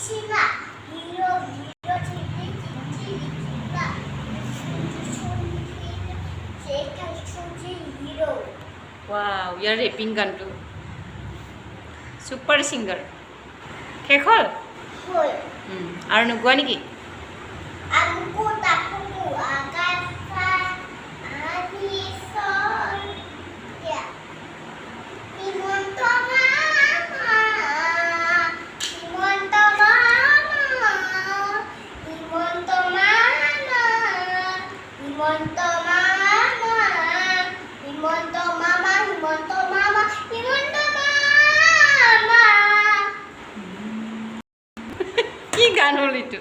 চিলা hero hero চিঠি চিঠি লিখিলা সেইখান শুনছি হিৰো ৱাও ইয়াৰ ৰেপিং গানটো ছুপাৰ ছিংগাৰ শেষ হ'ল হল আৰু নোগোৱা নেকি আমকু তাকুকু আকাশা আদি সর ইয়া হিমন্ত মামা হিমন্ত মামা হিমন্ত মামা হিমন্ত মামা হিমন্ত মামা হিমন্ত মামা হিমন্ত মামা কি গান হ'ল এইটো